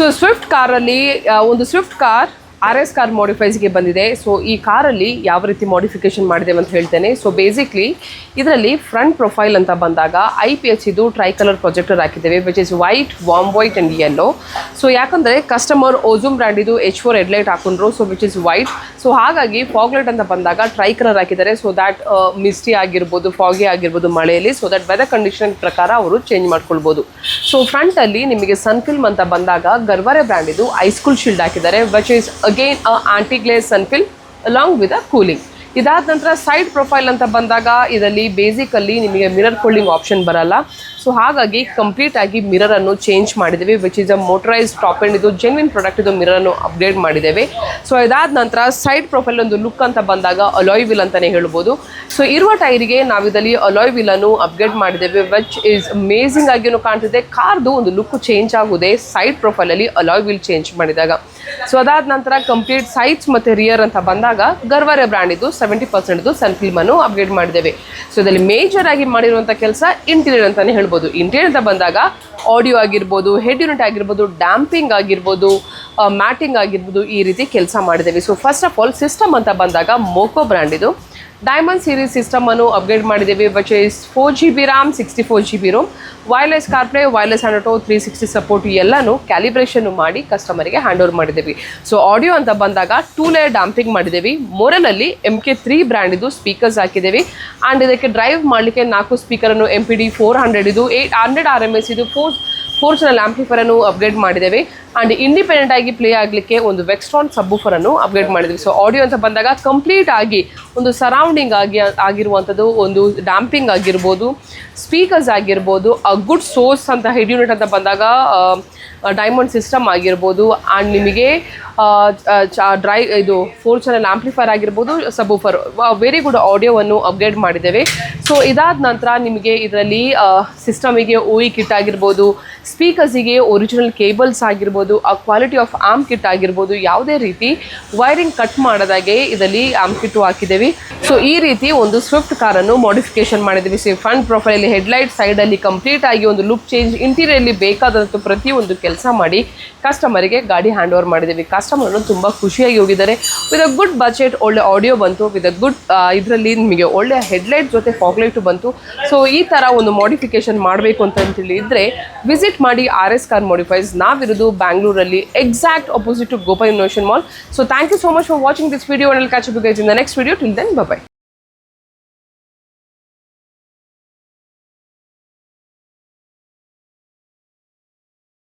So Swift ಕಾರಲ್ಲಿ ಒಂದು Swift car RS car ಮಾಡಿಫೈಸ್ಗೆ ಬಂದಿದೆ. ಸೊ ಈ ಕಾರಲ್ಲಿ ಯಾವ ರೀತಿ ಮಾಡಿಫಿಕೇಶನ್ ಮಾಡಿದ್ದೇವೆ ಅಂತ ಹೇಳ್ತೇನೆ. ಸೊ ಬೇಸಿಕ್ಲಿ ಇದರಲ್ಲಿ ಫ್ರಂಟ್ ಪ್ರೊಫೈಲ್ ಅಂತ ಬಂದಾಗ IPH ಇದು ಟ್ರೈ ಕಲರ್ ಪ್ರೊಜೆಕ್ಟರ್ ಹಾಕಿದ್ದೇವೆ, which is white, warm white and yellow. So ಯಾಕಂದರೆ ಕಸ್ಟಮರ್ ಓಜೂಮ್ ಬ್ರ್ಯಾಂಡ್ ಇದು H4 ಹೆಡ್ಲೈಟ್ ಹಾಕೊಂಡ್ರು, so which is white. So ಹಾಗಾಗಿ ಫಾಗ್ಲೈಟ್ ಅಂತ ಬಂದಾಗ ಟ್ರೈ ಕಲರ್ ಹಾಕಿದ್ದಾರೆ, ಸೊ ದ್ಯಾಟ್ ಮಿಸ್ಟಿ ಆಗಿರ್ಬೋದು, ಫಾಗಿ ಆಗಿರ್ಬೋದು ಮಳೆಯಲ್ಲಿ, ಸೊ ದ್ಯಾಟ್ ವೆದರ್ ಕಂಡೀಷನ್ ಪ್ರಕಾರ ಅವರು ಚೇಂಜ್ ಮಾಡ್ಕೊಳ್ಬೋದು. ಸೊ ಫ್ರಂಟಲ್ಲಿ ನಿಮಗೆ ಸನ್ ಫಿಲ್ಮ್ ಅಂತ ಬಂದಾಗ ಗರ್ವಾರೆ ಬ್ರ್ಯಾಂಡ್ ಇದು ಐಸ್ಕೂಲ್ ಶೀಲ್ಡ್ ಹಾಕಿದ್ದಾರೆ, which is again anti-glare sun film along with a cooling. ಇದಾದ ನಂತರ ಸೈಡ್ ಪ್ರೊಫೈಲ್ ಅಂತ ಬಂದಾಗ ಇದರಲ್ಲಿ ಬೇಸಿಕಲ್ಲಿ ನಿಮಗೆ ಮಿರರ್ ಫೋಲ್ಡಿಂಗ್ ಆಪ್ಷನ್ ಬರಲ್ಲ. ಸೊ ಹಾಗಾಗಿ ಕಂಪ್ಲೀಟ್ ಆಗಿ ಮಿರರನ್ನು ಚೇಂಜ್ ಮಾಡಿದ್ದೇವೆ, which is a motorised top end. ಇದು ಜೆನ್ವಿನ್ ಪ್ರಾಡಕ್ಟ್, ಇದು ಮಿರರನ್ನು ಅಪ್ಗ್ರೇಡ್ ಮಾಡಿದ್ದೇವೆ. ಸೊ ಇದಾದ ನಂತರ ಸೈಡ್ ಪ್ರೊಫೈಲ್ ಒಂದು ಲುಕ್ ಅಂತ ಬಂದಾಗ ಅಲಾಯ್ ವೀಲ್ ಅಂತಲೇ ಹೇಳ್ಬೋದು. ಸೊ ಇರುವ ಟೈರಿಗೆ ನಾವು ಇದರಲ್ಲಿ ಅಲಾಯ್ ವೀಲನ್ನು ಅಪ್ಗ್ರೇಡ್ ಮಾಡಿದ್ದೇವೆ, ವಿಚ್ ಇಸ್ ಅಮೇಝಿಂಗ್ ಆಗಿಯೂ ಕಾಣ್ತಿದೆ. ಕಾರ್ದು ಒಂದು ಲುಕ್ ಚೇಂಜ್ ಆಗುವುದೇ ಸೈಡ್ ಪ್ರೊಫೈಲಲ್ಲಿ ಅಲಾಯ್ ವೀಲ್ ಚೇಂಜ್ ಮಾಡಿದಾಗ. ಸೊ ಅದಾದ ನಂತರ ಕಂಪ್ಲೀಟ್ ಸೈಡ್ಸ್ ಮತ್ತು ರಿಯರ್ ಅಂತ ಬಂದಾಗ ಗರ್ವಾರೆ ಬ್ರ್ಯಾಂಡ್ ಇದು 70% ಸನ್ ಫಿಲ್ಮನ್ನು ಅಪ್ಗ್ರೇಡ್ ಮಾಡಿದ್ದೇವೆ. ಸೊ ಇದರಲ್ಲಿ ಮೇಜರ್ ಆಗಿ ಮಾಡಿರುವಂಥ ಕೆಲಸ ಇಂಟೀರಿಯರ್ ಅಂತಲೇ ಹೇಳ್ಬೋದು. ಇಂಟೀರಿಯರ್ ಅಂತ ಬಂದಾಗ ಆಡಿಯೋ ಆಗಿರ್ಬೋದು, ಹೆಡ್ ಯೂನಿಟ್ ಆಗಿರ್ಬೋದು, ಡ್ಯಾಂಪಿಂಗ್ ಆಗಿರ್ಬೋದು, ಮ್ಯಾಟಿಂಗ್ ಆಗಿರ್ಬೋದು, ಈ ರೀತಿ ಕೆಲಸ ಮಾಡಿದ್ದೇವೆ. So first of all system ಅಂತ ಬಂದಾಗ ಮೋಕೋ ಬ್ರ್ಯಾಂಡ್ ಇದು ಡೈಮಂಡ್ ಸೀರೀಸ್ ಸಿಸ್ಟಮನ್ನು ಅಪ್ಗ್ರೇಡ್ ಮಾಡಿದ್ದೇವೆ, which is 4GB RAM 64GB ROM, wireless CarPlay, wireless auto, 360 support ಎಲ್ಲನೂ ಕ್ಯಾಲಿಬ್ರೇಷನ್ ಮಾಡಿ ಕಸ್ಟಮರಿಗೆ ಹ್ಯಾಂಡ್ ಓವರ್ ಮಾಡಿದ್ದೇವೆ. ಸೊ ಆಡಿಯೋ ಅಂತ ಬಂದಾಗ 2 ಲೇಯರ್ ಡಾಂಪಿಂಗ್ ಮಾಡಿದ್ದೇವೆ. ಮೊರಲಲ್ಲಿ MK3 ಬ್ರ್ಯಾಂಡ್ ಇದು ಸ್ಪೀಕರ್ಸ್ ಹಾಕಿದ್ದೇವೆ. ಆ್ಯಂಡ್ ಇದಕ್ಕೆ ಡ್ರೈವ್ ಮಾಡಲಿಕ್ಕೆ 4 ಸ್ಪೀಕರನ್ನು MPD 400 ಇದು 800 RMS ಇದು 4 ಚಾನಲ್ ಆಂಪ್ಲಿಫೈರನ್ನು ಅಪ್ಗ್ರೇಡ್ ಮಾಡಿದ್ದೇವೆ. ಆ್ಯಂಡ್ ಇಂಡಿಪೆಂಡೆಂಟ್ ಆಗಿ ಪ್ಲೇ ಆಗಲಿಕ್ಕೆ ಒಂದು ವೆಕ್ಸ್ಟ್ರಾನ್ ಸಬ್ಬೂಫರನ್ನು ಅಪ್ಗ್ರೇಡ್ ಮಾಡಿದ್ದೇವೆ. ಸೊ ಆಡಿಯೋ ಅಂತ ಬಂದಾಗ ಕಂಪ್ಲೀಟ್ ಆಗಿ ಒಂದು ಸರೌಂಡಿಂಗ್ ಆಗಿರುವಂಥದ್ದು, ಒಂದು ಡ್ಯಾಂಪಿಂಗ್ ಆಗಿರ್ಬೋದು, ಸ್ಪೀಕರ್ಸ್ ಆಗಿರ್ಬೋದು, ಗುಡ್ ಸೋರ್ಸ್ ಅಂತ ಹೆಡ್ ಯೂನಿಟ್ ಅಂತ ಬಂದಾಗ ಡೈಮಂಡ್ ಸಿಸ್ಟಮ್ ಆಗಿರ್ಬೋದು, ಆ್ಯಂಡ್ ನಿಮಗೆ ಇದು 4 ಚಾನಲ್ ಆಂಪ್ಲಿಫೈರ್ ಆಗಿರ್ಬೋದು, ಸಬ್ಬೂಫರ್, ವೆರಿ ಗುಡ್ ಆಡಿಯೋವನ್ನು ಅಪ್ಗ್ರೇಡ್ ಮಾಡಿದ್ದೇವೆ. ಸೊ ಇದಾದ ನಂತರ ನಿಮಗೆ ಇದರಲ್ಲಿ ಸಿಸ್ಟಮಿಗೆ OE ಕಿಟ್ ಆಗಿರ್ಬೋದು, ಸ್ಪೀಕರ್ಸಿಗೆ ಒರಿಜಿನಲ್ ಕೇಬಲ್ಸ್ ಆಗಿರ್ಬೋದು, ಆ ಕ್ವಾಲಿಟಿ ಆಫ್ ಆಮ್ ಕಿಟ್ ಆಗಿರ್ಬೋದು, ಯಾವುದೇ ರೀತಿ ವೈರಿಂಗ್ ಕಟ್ ಮಾಡೋದಾಗೆ ಇದರಲ್ಲಿ ಆಮ್ ಕಿಟ್ಟು ಹಾಕಿದ್ದೇವೆ. ಸೊ ಈ ರೀತಿ ಒಂದು ಸ್ವಿಫ್ಟ್ ಕಾರನ್ನು ಮಾಡಿಫಿಕೇಶನ್ ಮಾಡಿದ್ದೀವಿ. ಸೊ ಫ್ರಂಟ್ ಪ್ರೊಫೈಲಲ್ಲಿ ಹೆಡ್ಲೈಟ್ ಸೈಡಲ್ಲಿ ಕಂಪ್ಲೀಟ್ ಆಗಿ ಒಂದು ಲುಕ್ ಚೇಂಜ್, ಇಂಟೀರಿಯರ್ಲಿ ಬೇಕಾದಂಥ ಪ್ರತಿಯೊಂದು ಕೆಲಸ ಮಾಡಿ ಕಸ್ಟಮರಿಗೆ ಗಾಡಿ ಹ್ಯಾಂಡ್ ಓವರ್ ಮಾಡಿದ್ದೀವಿ. ಕಸ್ಟಮರ್ನು ತುಂಬ ಖುಷಿಯಾಗಿ ಹೋಗಿದ್ದಾರೆ. ವಿತ್ ಅ ಗುಡ್ ಬಜೆಟ್ ಒಳ್ಳೆ ಆಡಿಯೋ ಬಂತು, ವಿತ್ ಅ ಗುಡ್ ಇದರಲ್ಲಿ ನಿಮಗೆ ಒಳ್ಳೆ ಹೆಡ್ಲೈಟ್ ಜೊತೆ ಫಾಗ್ಲೈಟು ಬಂತು. ಸೊ ಈ ಥರ ಒಂದು ಮಾಡಿಫಿಕೇಶನ್ ಮಾಡಬೇಕು ಅಂತ ಇದ್ದರೆ ವಿಸಿಟ್ ಮಾಡಿ RS ಕಾರ್ ಮಾಡಿಫೈಸ್. ನಾವಿರೋದು ಬ್ಯಾಂಗ್ಳೂರಲ್ಲಿ, exact opposite to Gopa innovation mall. So thank you so much for watching this video, and I will catch up you guys in the next video. Till then bye by.